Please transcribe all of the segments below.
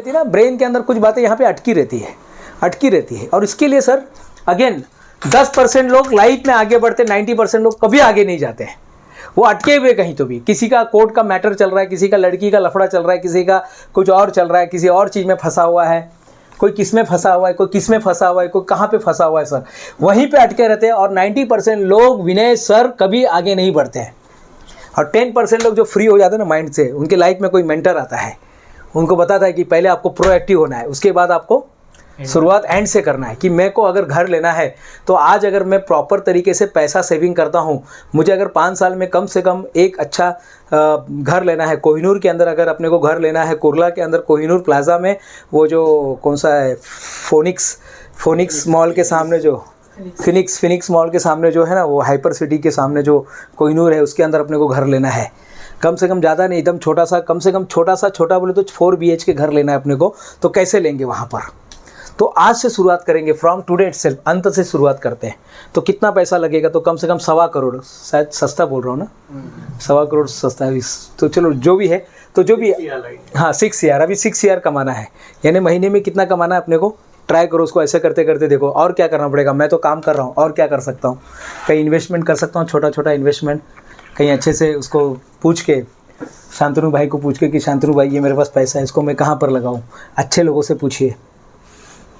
रहती है ना, ब्रेन के अंदर कुछ बातें यहाँ पे अटकी रहती है। और इसके लिए सर अगेन 10% लोग लाइफ में आगे बढ़ते, 90% लोग कभी आगे नहीं जाते हैं, वो अटके हुए कहीं तो भी। किसी का कोर्ट का मैटर चल रहा है, किसी का लड़की का लफड़ा चल रहा है, किसी का कुछ और चल रहा है, किसी और चीज़ में फंसा हुआ है, कोई किस में फंसा हुआ है, कोई किस में फंसा हुआ है, कोई कहाँ पे फंसा हुआ है सर, वहीं पे अटके रहते हैं। और 90% लोग विनय सर कभी आगे नहीं बढ़ते हैं। और 10% लोग जो फ्री हो जाते हैं ना माइंड से, उनके लाइफ में कोई मेंटर आता है, उनको बताता है कि पहले आपको प्रोएक्टिव होना है, उसके बाद आपको शुरुआत एंड से करना है। कि मेरे को अगर घर लेना है तो आज अगर मैं प्रॉपर तरीके से पैसा सेविंग करता हूँ, मुझे अगर 5 साल में कम से कम एक अच्छा घर लेना है, कोहिनूर के अंदर अगर अपने को घर लेना है, कुर्ला के अंदर कोहिनूर प्लाजा में, वो जो कौन सा है, फोनिक्स मॉल के सामने जो फिनिक्स मॉल के सामने जो है ना, वो हाइपर सिटी के सामने जो कोहिनूर है, उसके अंदर अपने को घर लेना है। कम से कम ज़्यादा नहीं, एकदम छोटा सा, कम से कम छोटा बोले तो 4 BHK घर लेना है अपने को। तो कैसे लेंगे वहाँ पर? तो आज से शुरुआत करेंगे, फ्रॉम टुडे इटसेल्फ, अंत से शुरुआत करते हैं। तो कितना पैसा लगेगा? तो कम से कम 1.25 करोड़, शायद सस्ता बोल रहा हूँ ना, 1.25 करोड़ सस्ता है। तो चलो जो भी है, तो जो भी हाँ 6 CR, अभी 6 CR कमाना है, यानी महीने में कितना कमाना है अपने को? ट्राई करो उसको, ऐसे करते करते देखो और क्या करना पड़ेगा। मैं तो काम कर रहा हूँ, और क्या कर सकता हूँ? कहीं इन्वेस्टमेंट कर सकता हूँ, छोटा इन्वेस्टमेंट, कहीं अच्छे से उसको पूछ के, शांतनु भाई को पूछ के कि शांतनु भाई ये मेरे पास पैसा है, इसको मैं कहाँ पर लगाऊँ? अच्छे लोगों से पूछिए।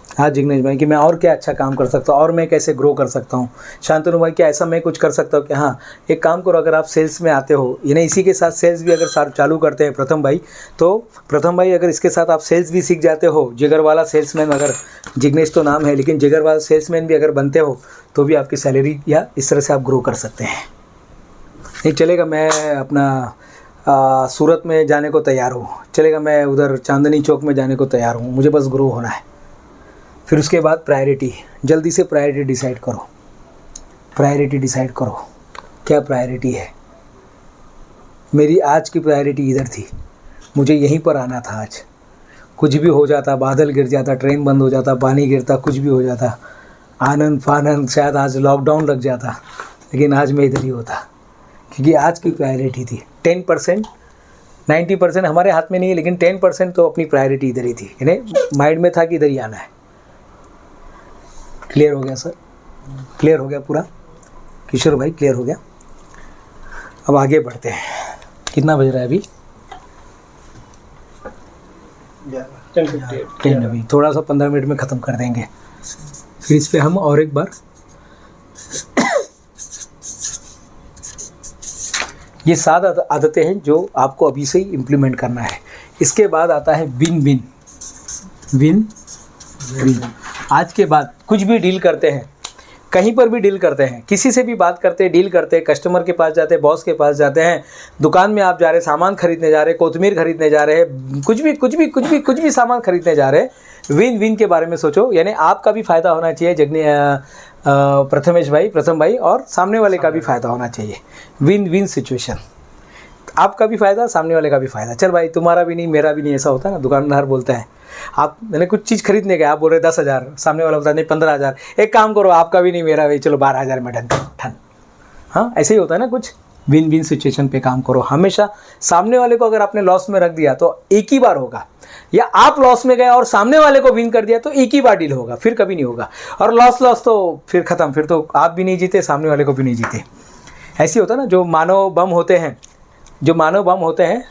हाँ जिग्नेश भाई कि मैं और क्या अच्छा काम कर सकता हूँ, और मैं कैसे ग्रो कर सकता हूँ। शांतनु भाई क्या ऐसा मैं कुछ कर सकता हूँ कि हाँ एक काम करो, अगर आप सेल्स में आते हो, यानी इसी के साथ सेल्स भी अगर साथ चालू करते हैं प्रथम भाई, तो प्रथम भाई अगर इसके साथ आप सेल्स भी सीख जाते हो, जिगर वाला सेल्समैन, अगर जिग्नेश तो नाम है लेकिन जिगर वाला सेल्समैन भी अगर बनते हो, तो भी आपकी सैलरी या इस तरह से आप ग्रो कर सकते हैं। नहीं चलेगा, मैं अपना सूरत में जाने को तैयार हूँ, चलेगा, मैं उधर चांदनी चौक में जाने को तैयार हूँ, मुझे बस ग्रो होना है। फिर उसके बाद प्रायोरिटी, जल्दी से प्रायोरिटी डिसाइड करो, क्या प्रायोरिटी है। मेरी आज की प्रायोरिटी इधर थी, मुझे यहीं पर आना था। आज कुछ भी हो जाता, बादल गिर जाता, ट्रेन बंद हो जाता, पानी गिरता, कुछ भी हो जाता, आनंद फानंद, शायद आज लॉकडाउन लग जाता, लेकिन आज मैं इधर ही होता, क्योंकि आज की प्रायोरिटी थी। 10%, 90% हमारे हाथ में नहीं है, लेकिन 10% तो अपनी प्रायोरिटी इधर ही थी, यानी माइंड में था कि इधर ही आना है। क्लियर हो गया सर? क्लियर हो गया पूरा? किशोर भाई क्लियर हो गया? अब आगे बढ़ते हैं। कितना बज रहा है अभी? 10 अभी, थोड़ा सा 15 मिनट में ख़त्म कर देंगे। फिर इस पर हम और एक बार ये 7 आदतें हैं जो आपको अभी से ही इम्प्लीमेंट करना है। इसके बाद आता है विन विन। आज के बाद कुछ भी डील करते हैं, कहीं पर भी डील करते हैं, किसी से भी बात करते हैं, डील करते हैं, कस्टमर के पास जाते हैं, बॉस के पास जाते हैं, दुकान में आप जा रहे हैं, सामान खरीदने जा रहे हैं, कोतमीर खरीदने जा रहे हैं, कुछ भी सामान खरीदने जा रहे हैं, विन के बारे में सोचो। यानी आपका भी फ़ायदा होना चाहिए प्रथम भाई, और सामने वाले का भी फ़ायदा होना चाहिए। विन सिचुएशन, आपका भी फ़ायदा, सामने वाले का भी फ़ायदा। चल भाई तुम्हारा भी नहीं मेरा भी नहीं, ऐसा होता है ना, दुकानदार बोलता है आप मैंने कुछ चीज़ खरीदने गए, आप बोल रहे 10,000, सामने वाला बोलता है नहीं 15,000, एक काम करो आपका भी नहीं मेरा भी, चलो 12,000 में ठन। हाँ ऐसे ही होता है ना, कुछ विन सिचुएशन पे काम करो। हमेशा सामने वाले को अगर आपने लॉस में रख दिया तो एक ही बार होगा, या आप लॉस में गए और सामने वाले को विन कर दिया तो एक ही बार डील होगा, फिर कभी नहीं होगा। और लॉस तो फिर ख़त्म, फिर तो आप भी नहीं जीते, सामने वाले को भी नहीं जीते। ऐसे होता है ना, जो मानव बम होते हैं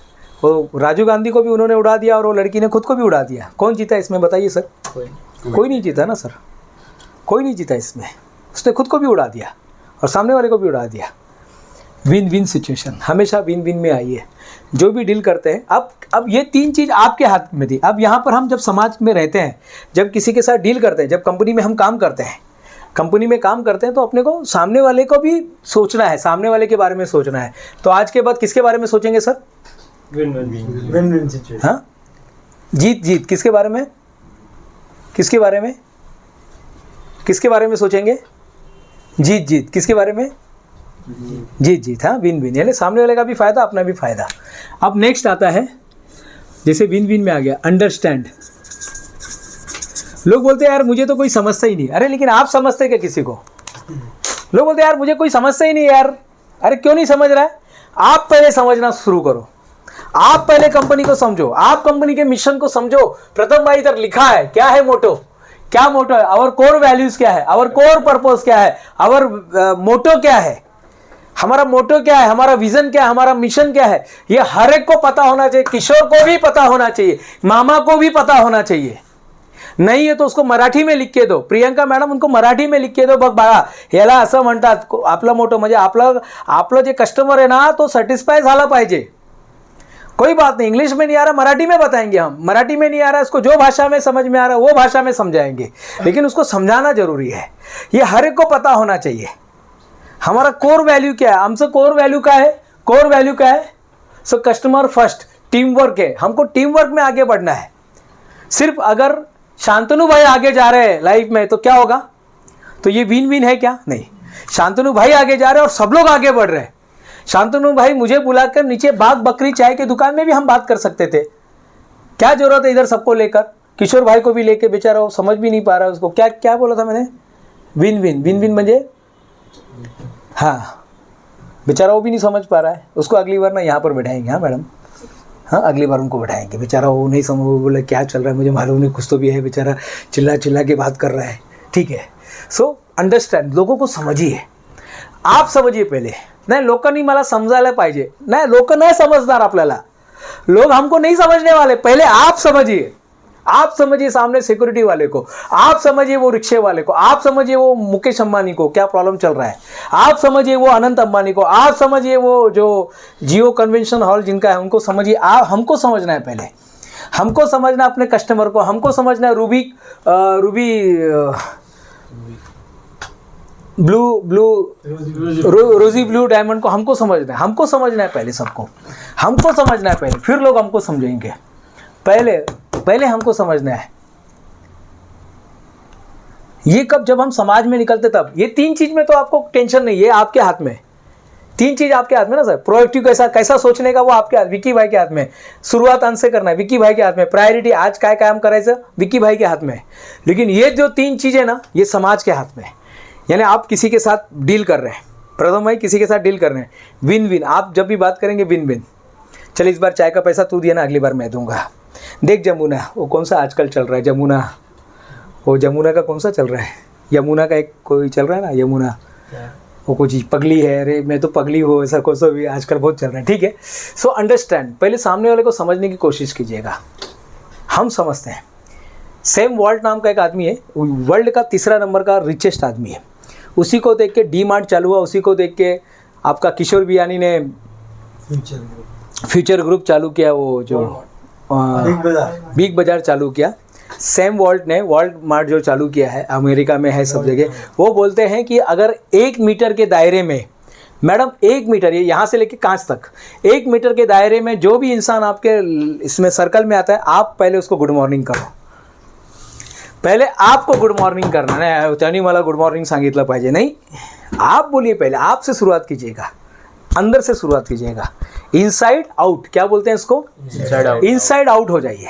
वो राजीव गांधी को भी उन्होंने उड़ा दिया और वो लड़की ने खुद को भी उड़ा दिया। कौन जीता इसमें बताइए सर? कोई नहीं जीता ना सर, कोई नहीं जीता इसमें। उसने खुद को भी उड़ा दिया और सामने वाले को भी उड़ा दिया। विन सिचुएशन, हमेशा विन में आइए जो भी डील करते हैं। अब ये 3 चीज़ आपके हाथ में थी। अब यहाँ पर हम जब समाज में रहते हैं, जब किसी के साथ डील करते हैं, जब कंपनी में हम काम करते हैं, तो अपने को सामने वाले को भी सोचना है, सामने वाले के बारे में सोचना है। तो आज के बाद किसके बारे में सोचेंगे सर? Win situation. हाँ जीत किसके बारे में सोचेंगे? जीत किसके बारे में? जीत। हाँ विन, यानी सामने वाले का भी फायदा, अपना भी फायदा। अब नेक्स्ट आता है, जैसे विन में आ गया अंडरस्टैंड। लोग बोलते हैं यार मुझे तो कोई समझता ही नहीं। अरे लेकिन आप समझते क्या किसी को? लोग बोलते हैं यार मुझे कोई समझता ही नहीं यार। अरे क्यों नहीं समझ रहा है? आप पहले समझना शुरू करो। आप पहले कंपनी को समझो, आप कंपनी के मिशन को समझो। प्रथम भाई इधर लिखा है, क्या है मोटो, क्या मोटो है, आवर कोर वैल्यूज क्या है, आवर कोर पर्पस क्या है, आवर मोटो क्या है, हमारा मोटो क्या है, हमारा विजन क्या है, हमारा मिशन क्या है, ये हर एक को पता होना चाहिए। किशोर को भी पता होना चाहिए, मामा को भी पता होना चाहिए। नहीं है तो उसको मराठी में लिख के दो, प्रियंका मॅडम उनको मराठी में लिख के दो, बघ बाळा याला असं म्हणतात, आपलं मोठं म्हणजे आपलं जे कस्टमर आहे ना तो सॅटिस्फाय झाला पाहिजे। कोई बात नहीं, इंग्लिश में नहीं आ रहा मराठी में बताएंगे हम, मराठी में नहीं आ रहा इसको जो भाषा में समझ में आ रहा है वो भाषा में समझाएंगे, लेकिन उसको समझाना जरूरी है। ये हर एक को पता होना चाहिए हमारा कोर वैल्यू क्या है। हमसे कोर वैल्यू क्या है, कोर वैल्यू क्या है, so customer first, team work है, हमको टीम वर्क में आगे बढ़ना है। सिर्फ अगर शांतनु भाई आगे जा रहे हैं लाइफ में तो क्या होगा, तो ये विन विन है क्या, नहीं। शांतनु भाई आगे जा रहे हैं और सब लोग आगे बढ़ रहे हैं। शांतनु भाई मुझे बुलाकर नीचे बाग बकरी चाय की दुकान में भी हम बात कर सकते थे, क्या जरूरत है इधर सबको लेकर, किशोर भाई को भी लेके, बेचारा वो समझ भी नहीं पा रहा उसको क्या क्या बोला था मैंने, विन विन, विन विन म्हणजे हाँ, बेचारा वो भी नहीं समझ पा रहा है, उसको अगली बार ना यहाँ पर बैठाएंगे। हाँ मैडम, हाँ अगली बार उनको बैठाएंगे, बेचारा वो नहीं समझ, वो बोले क्या चल रहा है मुझे मालूम नहीं, कुछ तो भी है, बेचारा चिल्ला चिल्ला के बात कर रहा है। ठीक है, सो अंडरस्टँड, लोगों को समझिए, आप समझिए पहले। नाही लोकांनी मला समजायला पाहिजे, नाही लोक नाही समजणार आपल्याला, लोग हमको नहीं समझने वाले, पहले आप समझिए। आप समझिए सामने सिक्योरिटी वाले को, आप समझिए वो रिक्शे वाले को, आप समझिए वो मुकेश अंबानी को क्या प्रॉब्लम चल रहा है, आप समझिए वो अनंत अंबानी को, आप समझिए वो जो जियो कन्वेंशन हॉल जिनका है उनको समझिए। आप हमको समझना है पहले, हमको समझना अपने कस्टमर को, हमको समझना है रूबी रोजी ब्लू डायमंड को हमको समझना है, हमको समझना है पहले, सबको हमको समझना है पहले, फिर लोग हमको समझेंगे। पहले हमको समझना है। ये कब, जब हम समाज में निकलते तब। ये तीन चीज में तो आपको टेंशन नहीं है, आपके हाथ में, तीन चीज आपके हाथ में ना सर। प्रोएक्टिव कैसा सोचने का वो आपके हाथ, विक्की भाई के हाथ में। शुरुआत अंत से करना है, विक्की भाई के हाथ में। प्रायोरिटी आज काय काम करायचं, विक्की भाई के हाथ में। लेकिन ये जो तीन चीजें ना, ये समाज के हाथ में। यानी आप किसी के साथ डील कर रहे हैं, प्रथम भाई किसी के साथ डील कर रहे हैं, विन विन। आप जब भी बात करेंगे विन विन, चल इस बार चाय का पैसा तू दिया ना, अगली बार मैं दूंगा। देख जमुना, वो कौन सा आजकल चल रहा है, जमुना, वो जमुना का कौन सा चल रहा है, यमुना का एक कोई चल रहा है ना, यमुना, वो कुछ पगली है, अरे मैं तो पगली हूँ, ऐसा कौन सा भी आजकल बहुत चल रहा है। ठीक है, सो अंडरस्टैंड, पहले सामने वाले को समझने की कोशिश कीजिएगा। हम समझते हैं। सैम वॉल्ट नाम का एक आदमी है, वर्ल्ड का 3रा नंबर का रिचेस्ट आदमी है। उसी को देख के डी मार्ट चालू हुआ, उसी को देख के आपका किशोर बियानी ने फ्यूचर ग्रुप चालू किया, वो जो बिग बाजार चालू किया। सैम वॉल्ट ने वॉल्ट मार्ट जो चालू किया है, अमेरिका में है सब जगह। वो बोलते हैं कि अगर 1 मीटर के दायरे में, मैडम 1 मीटर, ये यहाँ से लेके कांच तक, 1 मीटर के दायरे में जो भी इंसान आपके इसमें सर्कल में आता है, आप पहले उसको गुड मॉर्निंग करो। पहले आपको गुड मॉर्निंग करना है, त्याने मला गुड मॉर्निंग सांगितलं पाहिजे, नहीं, आप बोलिए पहले, आपसे शुरुआत कीजिएगा, अंदर से शुरुआत कीजिएगा। इनसाइड आउट, क्या बोलते हैं इसको, इनसाइड आउट हो जाइए।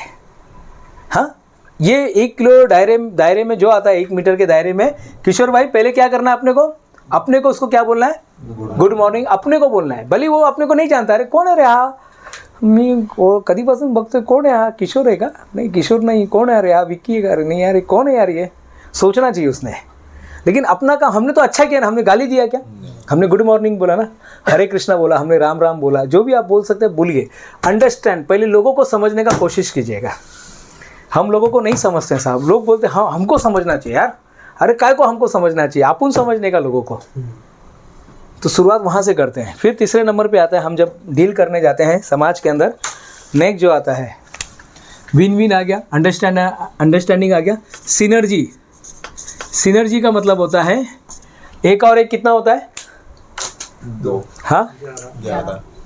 हाँ, ये 1 किलो दायरे में जो आता है, 1 मीटर के दायरे में, किशोर भाई पहले क्या करना है अपने को उसको क्या बोलना है, गुड मॉर्निंग अपने को बोलना है। भले वो अपने को नहीं जानता, अरे कौन है रे हा, मी कधीपासून बघतोय, कोण आहे हा, किशोर आहे का, नहीं किशोर नहीं, कौन है, अरे हा विक्की है का, अरे नहीं यार कौन है यार, ये सोचना चाहिए उसने। लेकिन अपना काम हमने तो अच्छा किया ना, हमने गाली दिया क्या, हमने गुड मॉर्निंग बोला ना, हरे कृष्णा बोला, हमने राम राम बोला, जो भी आप बोल सकते हैं बोलिए। अंडरस्टैंड, पहले लोगों को समझने का कोशिश कीजिएगा। हम लोगों को नहीं समझते साहब, लोग बोलते हैं हाँ हमको समझना चाहिए यार, अरे काय को हमको समझना चाहिए, अपन समझने का लोगों को। तो शुरुआत वहाँ से करते हैं। फिर 3रे नंबर पे आता है, हम जब डील करने जाते हैं समाज के अंदर, नेक्स्ट जो आता है विन विन आ गया, अंडरस्टैंडिंग आ गया, सिनर्जी। सिनर्जी का मतलब होता है 1 और 1 कितना होता है, 2। हाँ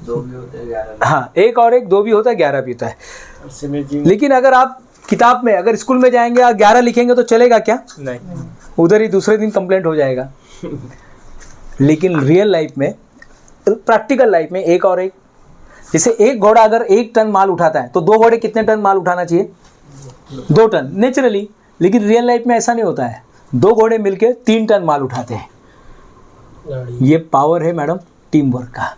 2 भी होते हैं, हाँ 1 और 1 2 भी होता है, 11 भी होता है। लेकिन अगर आप किताब में, अगर स्कूल में जाएंगे और 11 लिखेंगे तो चलेगा क्या, नहीं, उधर ही दूसरे दिन कंप्लेंट हो जाएगा। लेकिन रियल लाइफ में, प्रैक्टिकल लाइफ में 1 और 1, जैसे एक घोड़ा अगर 1 टन माल उठाता है तो 2 घोड़े कितने टन माल उठाना चाहिए, 2 टन नेचुरली। लेकिन रियल लाइफ में ऐसा नहीं होता है, 2 घोड़े मिलके 3 टन माल उठाते हैं। ये पावर है मैडम टीम वर्क का।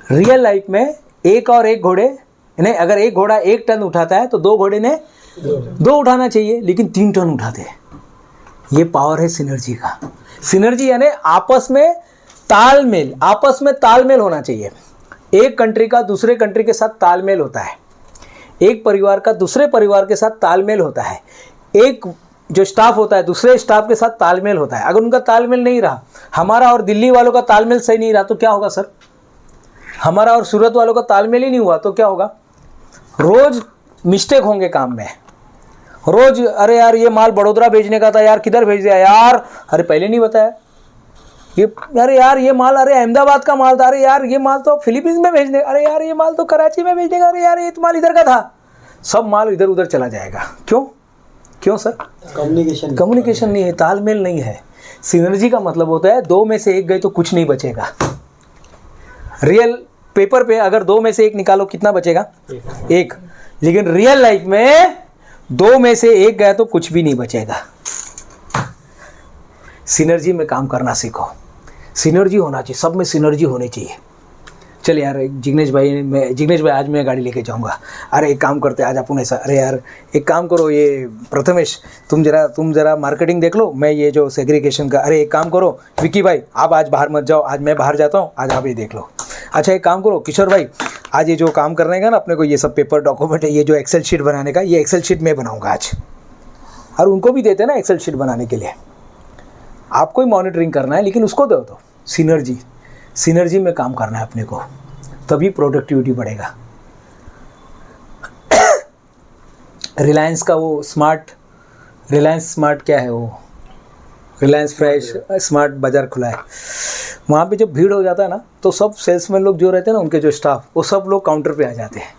रियल लाइफ में एक और एक घोड़े नहीं, अगर एक घोड़ा 1 टन उठाता है तो 2 घोड़े ने 2 उठाना चाहिए, लेकिन 3 टन उठाते हैं। ये पावर है सिनर्जी का। सिनर्जी यानी आपस में तालमेल होना चाहिए। एक कंट्री का दूसरे कंट्री के साथ तालमेल होता है, एक परिवार का दूसरे परिवार के साथ तालमेल होता है, एक जो स्टाफ होता है दूसरे स्टाफ के साथ तालमेल होता है। अगर उनका तालमेल नहीं रहा, हमारा और दिल्ली वालों का तालमेल सही नहीं रहा तो क्या होगा सर? हमारा और सूरत वालों का तालमेल ही नहीं हुआ तो क्या होगा? रोज मिस्टेक होंगे काम में, रोज अरे यार ये माल बड़ोदरा भेजने का था यार, किधर भेज दिया यार, अरे पहले नहीं बताया, ये अरे यार ये माल अरे अहमदाबाद का माल था, अरे यार ये माल तो फिलीपींस में भेजने, अरे यार ये माल तो कराची में भेजने का, अरे यार ये तो माल इधर का था। सब माल इधर उधर चला जाएगा। क्यों सर? कम्युनिकेशन नहीं है, तालमेल नहीं है। सिनर्जी का मतलब होता है 2 में से 1 गए तो कुछ नहीं बचेगा। रियल पेपर पे अगर 2 में से 1 निकालो कितना बचेगा? 1। लेकिन रियल लाइफ में 2 में से 1 गया तो कुछ भी नहीं बचेगा। सिनर्जी में काम करना सीखो। सिनर्जी होना चाहिए, सब में सिनर्जी होनी चाहिए। चल यार जिग्नेश भाई आज मैं गाड़ी लेके जाऊंगा, अरे एक काम करते आज अपन ऐसा, अरे यार एक काम करो ये प्रथमेश तुम जरा मार्केटिंग देख लो, मैं ये जो सेग्रीगेशन का, अरे एक काम करो विक्की भाई आप आज बाहर मत जाओ, आज मैं बाहर जाता हूँ, आज आप ये देख लो। अच्छा एक काम करो किशोर भाई, आज ये जो काम करने का ना अपने को, ये सब पेपर डॉक्यूमेंट है, ये जो एक्सेल शीट बनाने का, ये एक्सेल शीट मैं बनाऊंगा आज। और उनको भी देते हैं ना एक्सेल शीट बनाने के लिए, आपको ही मॉनिटरिंग करना है लेकिन उसको दो। तो सिनर्जी में काम करना है अपने को, तभी प्रोडक्टिविटी बढ़ेगा। रिलायंस का वो रिलायंस स्मार्ट क्या है, वो रिलायंस फ्रेश स्मार्ट बाज़ार खुला है, वहाँ पे जब भीड़ हो जाता है ना तो सब सेल्समैन लोग जो रहते हैं ना, उनके जो स्टाफ, वो सब लोग काउंटर पे आ जाते हैं,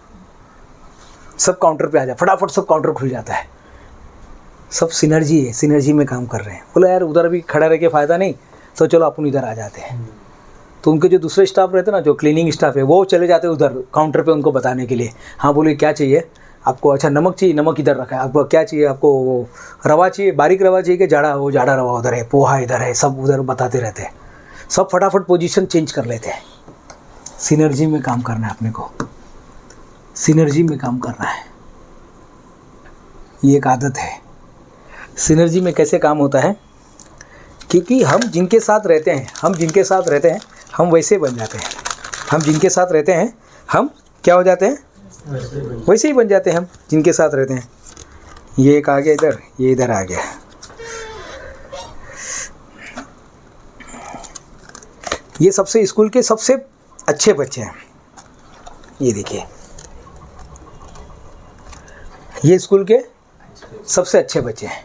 सब काउंटर पे आ जाए, फटाफट सब काउंटर खुल जाता है। सब सिनर्जी है, सिनर्जी में काम कर रहे हैं। बोलो यार उधर भी खड़ा रह के फ़ायदा नहीं, तो चलो अपन इधर आ जाते हैं। तो उनके जो दूसरे स्टाफ रहते हैं ना, जो क्लीनिंग स्टाफ है, वो चले जाते हैं उधर काउंटर पे उनको बताने के लिए। हाँ बोले क्या चाहिए आपको? अच्छा नमक चाहिए, नमक इधर रखा है। आपको क्या चाहिए? आपको वो रवा चाहिए, बारीक रवा चाहिए कि जाड़ा रवा उधर है, पोहा इधर है, सब उधर बताते रहते हैं। सब फटाफट पोजीशन चेंज कर लेते हैं। सिनर्जी में काम करना है अपने को, सिनर्जी में काम करना है, ये एक आदत है। सिनर्जी में कैसे काम होता है? क्योंकि हम जिनके साथ रहते हैं हम वैसे बन जाते हैं। हम जिनके साथ रहते हैं हम क्या हो जाते हैं? वैसे ही बन जाते हैं हम जिनके साथ रहते हैं। ये एक आ गया इधर, ये इधर आ गया। ये सबसे स्कूल के सबसे अच्छे बच्चे हैं, ये देखिए, ये स्कूल के सबसे अच्छे बच्चे हैं।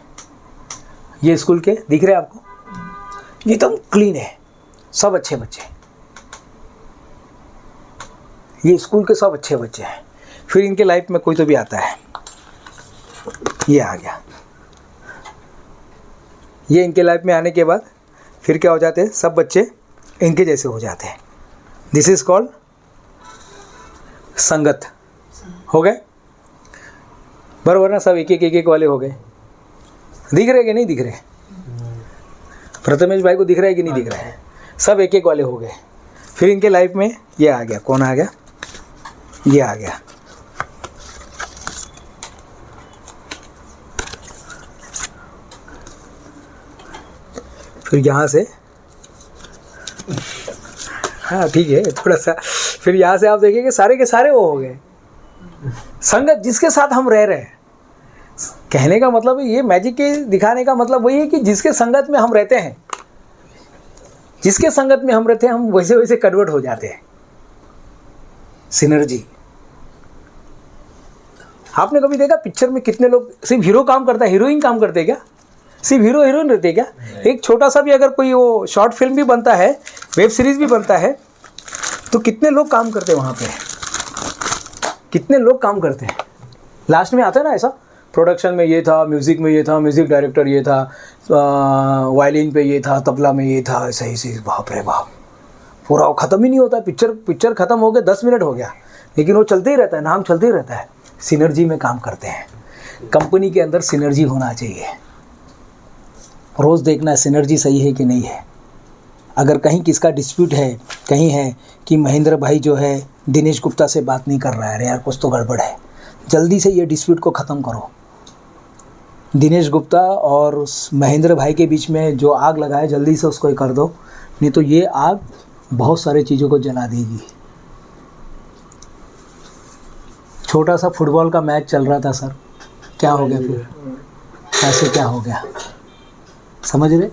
ये स्कूल के दिख रहे हैं आपको, ये एकदम क्लीन है, सब अच्छे बच्चे। ये स्कूल के सब अच्छे बच्चे हैं। फिर इनके लाइफ में कोई तो भी आता है, ये आ गया। ये इनके लाइफ में आने के बाद फिर क्या हो जाते हैं? सब बच्चे इनके जैसे हो जाते हैं। दिस इज कॉल्ड संगत। हो गए बराबर ना? सब एक वाले हो गए। दिख रहे कि नहीं दिख रहे? प्रथमेश भाई को दिख रहा है कि नहीं दिख रहा है? सब एक वाले हो गए। फिर इनके लाइफ में ये आ गया, कौन आ गया? ये आ गया। फिर यहाँ से, हाँ ठीक है थोड़ा सा, फिर यहाँ से आप देखिए कि सारे के सारे वो हो गए। संगत जिसके साथ हम रह रहे हैं, कहने का मतलब है, ये मैजिक के दिखाने का मतलब वही है कि जिसके संगत में हम रहते हैं, जिसके संगत में हम रहते हैं, हम वैसे वैसे कन्वर्ट हो जाते हैं। सिनर्जी। आपने कभी देखा पिक्चर में कितने लोग सिर्फ हीरो काम करता है, हीरोइन काम करते हैं क्या? सिर्फ हीरो हीरोइन रहते हैं क्या? एक छोटा सा भी अगर कोई वो शॉर्ट फिल्म भी बनता है, वेब सीरीज भी बनता है, तो कितने लोग काम करते हैं वहाँ पे? कितने लोग काम करते हैं? लास्ट में आता है ना ऐसा, प्रोडक्शन में ये था, म्यूज़िक में ये था, म्यूज़िक डायरेक्टर ये था, वायलिन पे ये था, तबला में ये था, ऐसा ही बाप रे बाप, पूरा वो ख़त्म ही नहीं होता। पिक्चर ख़त्म हो गया, 10 मिनट हो गया, लेकिन वो चलते ही रहता है, नाम चलते ही रहता है। सिनर्जी में काम करते हैं। कंपनी के अंदर सिनर्जी होना चाहिए। रोज़ देखना है सिनर्जी सही है कि नहीं है। अगर कहीं किसका डिस्प्यूट है, कहीं है कि महेंद्र भाई जो है दिनेश गुप्ता से बात नहीं कर रहा है, अरे यार कुछ तो गड़बड़ है, जल्दी से ये डिस्प्यूट को ख़त्म करो। दिनेश गुप्ता और उस महेंद्र भाई के बीच में जो आग लगा है जल्दी से उसको कर दो, नहीं तो ये आग बहुत सारी चीज़ों को जला देगी। छोटा सा फुटबॉल का मैच चल रहा था सर, क्या हो गया फिर, ऐसे क्या हो गया, समझ रहे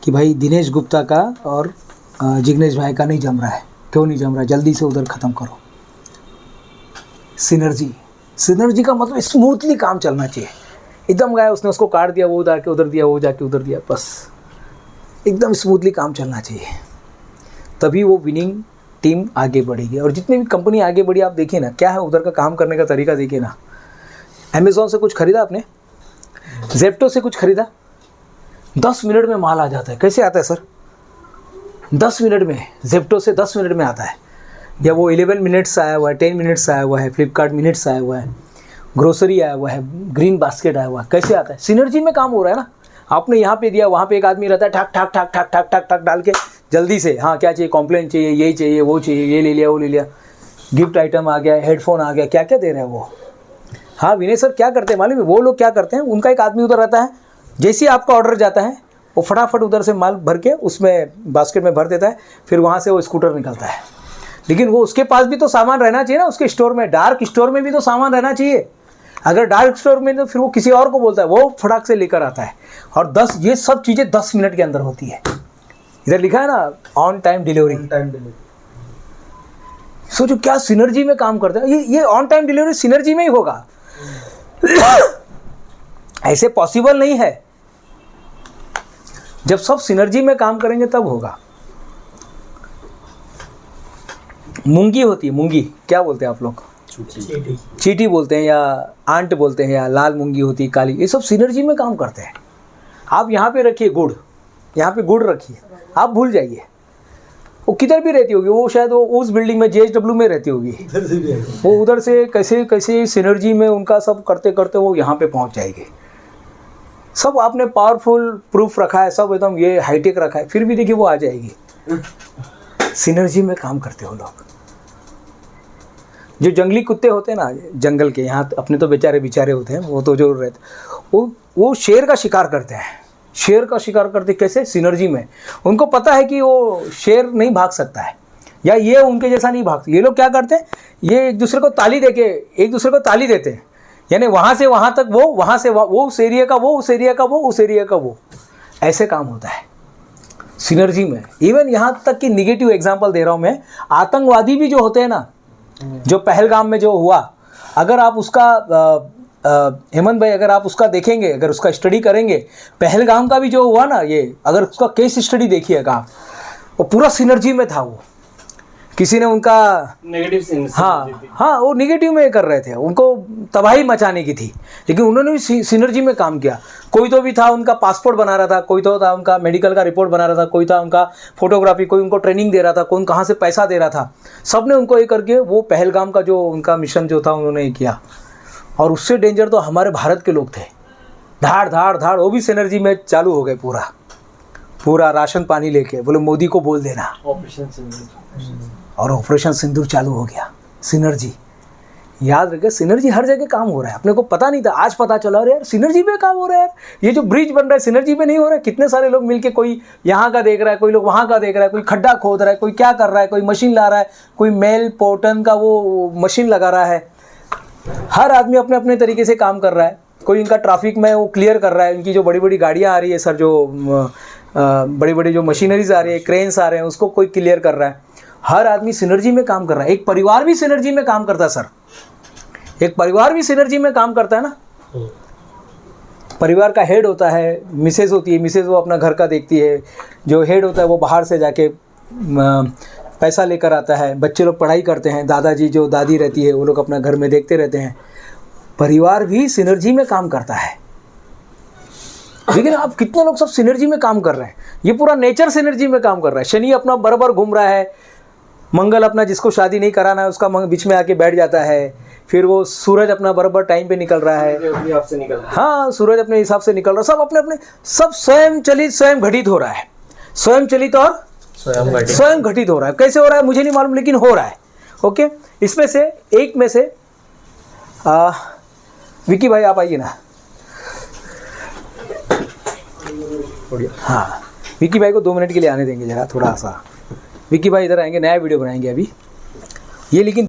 कि भाई दिनेश गुप्ता का और जिग्नेश भाई का नहीं जम रहा है, क्यों नहीं जम रहा है, जल्दी से उधर ख़त्म करो। सिनर्जी का मतलब स्मूथली काम चलना चाहिए। एकदम गया उसने उसको काट दिया, वो जाके उधर दिया, वो जाके उधर दिया, बस एकदम स्मूथली काम चलना चाहिए, तभी वो विनिंग टीम आगे बढ़ेगी। और जितनी भी कंपनी आगे बढ़ी आप देखिए ना, क्या है उधर का काम करने का तरीका देखिए ना। अमेज़ॉन से कुछ खरीदा आपने, ज़ेप्टो से कुछ खरीदा, 10 मिनट में माल आ जाता है। कैसे आता है सर? 10 मिनट में, ज़ेप्टो से 10 मिनट में आता है, या वो 11 मिनट्स आया हुआ है, 10 मिनट्स आया हुआ है, फ्लिपकार्ट मिनट्स आया हुआ है, ग्रोसरी आया हुआ है, ग्रीन बास्केट आया हुआ है। कैसे आता है? सिनर्जी में काम हो रहा है ना। आपने यहाँ पे दिया, वहाँ पे एक आदमी रहता है, ठक ठक ठक ठक ठक ठक ठक डाल के जल्दी से, हाँ क्या चाहिए, कॉम्प्लेन चाहिए, यही चाहिए, वो चाहिए, ये ले लिया, वो ले लिया, गिफ्ट आइटम आ गया, हेडफोन आ गया, क्या क्या दे रहे हैं वो। हाँ विनय सर क्या करते हैं मालूम है, वो लोग क्या करते हैं, उनका एक आदमी उधर रहता है, जैसे ही आपका ऑर्डर जाता है वो फटाफट उधर से माल भर के उसमें बास्केट में भर देता है, फिर वहाँ से वो स्कूटर निकलता है। लेकिन वो उसके पास भी तो सामान रहना चाहिए ना, उसके स्टोर में, डार्क स्टोर में भी तो सामान रहना चाहिए। अगर डार्क स्टोर में तो फिर वो किसी और को बोलता है, वो फटाक से लेकर आता है। और 10 ये सब चीज़ें 10 मिनट के अंदर होती है। इधर लिखा है ना ऑन टाइम डिलीवरी। सोचो क्या सिनर्जी में काम करता है। ये ऑन टाइम डिलीवरी सिनर्जी में ही होगा, ऐसे पॉसिबल नहीं है। जब सब सिनर्जी में काम करेंगे तब होगा। मूंगी होती है, मूंगी क्या बोलते हैं आप लोग? चीटी बोलते हैं, या आंट बोलते हैं, या लाल मूंगी होती है, काली, ये सब सिनर्जी में काम करते हैं। आप यहाँ पे रखिए गुड़, यहाँ पे गुड़ रखिए, आप भूल जाइए वो किधर भी रहती होगी, वो शायद वो उस बिल्डिंग में JHW में रहती होगी, वो उधर से कैसे कैसे सिनर्जी में उनका सब करते करते वो यहाँ पे पहुँच जाएगी। सब आपने पावरफुल प्रूफ रखा है, सब एकदम ये हाईटेक रखा है, फिर भी देखिए वो आ जाएगी। सिनर्जी में काम करते हो लोग। जो जंगली कुत्ते होते हैं ना, जंगल के, यहाँ अपने तो बेचारे होते हैं, वो तो जो रहते वो शेर का शिकार करते हैं। शेर का शिकार करते कैसे? सिनर्जी में। उनको पता है कि वो शेर नहीं भाग सकता है, या ये उनके जैसा नहीं भागता। ये लोग क्या करते हैं, ये एक दूसरे को ताली देते हैं, यानी वहाँ से वहाँ तक वो, वहाँ से वो, उस एरिया का वो, उस एरिया का वो, उस एरिया का वो, ऐसे काम होता है सिनर्जी में। इवन यहाँ तक कि निगेटिव एग्जाम्पल दे रहा हूँ मैं, आतंकवादी भी जो होते हैं ना, जो पहलगाम में जो हुआ, अगर आप उसका हेमंत भाई अगर आप उसका देखेंगे, अगर उसका स्टडी करेंगे, पहलगाम का भी जो हुआ ना, ये अगर उसका केस स्टडी देखिएगा, वो पूरा सिनर्जी में था। वो किसी ने उनका नेगेटिव, हाँ वो निगेटिव में कर रहे थे, उनको तबाही मचाने की थी, लेकिन उन्होंने भी सिनर्जी में काम किया। कोई तो भी था उनका पासपोर्ट बना रहा था, कोई तो था उनका मेडिकल का रिपोर्ट बना रहा था, कोई था उनका फोटोग्राफी, कोई उनको ट्रेनिंग दे रहा था, कौन कहाँ से पैसा दे रहा था। सब ने उनको ये करके वो पहलगाम का जो उनका मिशन जो था उन्होंने किया। और उससे डेंजर तो हमारे भारत के लोग थे, धाड़ धाड़ धाड़, वो भी सिनर्जी में चालू हो गए। पूरा राशन पानी लेके बोले मोदी को बोल देना, ऑपरेशन सिंदूर, और ऑपरेशन सिंदूर चालू हो गया। सिनर्जी, याद रखे, सिनर्जी हर जगह काम हो रहा है। अपने को पता नहीं था, आज पता चला, अरे यार सिनर्जी पे काम हो रहा है यार। ये जो ब्रिज बन रहा है सिनर्जी पे नहीं हो रहा है। कितने सारे लोग मिलके, कोई यहाँ का देख रहा है, कोई लोग वहाँ का देख रहा है, कोई खड्डा खोद रहा है, कोई क्या कर रहा है, कोई मशीन ला रहा है, कोई मेल पोर्टन का वो मशीन लगा रहा है। हर आदमी अपने अपने तरीके से काम कर रहा है। कोई इनका ट्रैफिक में वो क्लियर कर रहा है, इनकी जो बड़ी बड़ी गाड़ियाँ आ रही है सर, जो बड़ी बड़ी जो मशीनरीज आ रही है, क्रेन्स आ रहे हैं, उसको कोई क्लियर कर रहा है। हर आदमी सिनर्जी में काम कर रहा है। एक परिवार भी सिनर्जी में काम करता है सर, एक परिवार भी सिनर्जी में काम करता है ना। परिवार का हेड होता है, मिसेज होती है, मिसेज वो अपना घर का देखती है, जो हेड होता है वो बाहर से जाके पैसा लेकर आता है, बच्चे लोग पढ़ाई करते हैं, दादाजी जो दादी रहती है वो लोग अपना घर में देखते रहते हैं। परिवार भी सिनर्जी में काम करता है। लेकिन आप कितने लोग सब सिनर्जी में काम कर रहे हैं। ये पूरा नेचर सिनर्जी में काम कर रहा है। शनि अपना बराबर घूम रहा है, मंगल अपना जिसको शादी नहीं कराना है उसका बीच में आके बैठ जाता है, फिर वो सूरज अपना बराबर टाइम पे निकल रहा है, हाँ सूरज अपने हिसाब से निकल रहा है। सब अपने अपने, सब स्वयं चलित स्वयं घटित हो रहा है, स्वयं चलित और स्वयं घटित हो रहा है। कैसे हो रहा है मुझे नहीं मालूम, लेकिन हो रहा है। ओके, इसमें से एक में से विकी भाई आप आइए ना। हाँ, विकी भाई को 2 मिनट के लिए आने देंगे जरा, थोड़ा सा। विकी भाई इधर आएंगे, नया वीडियो बनाएंगे अभी ये, लेकिन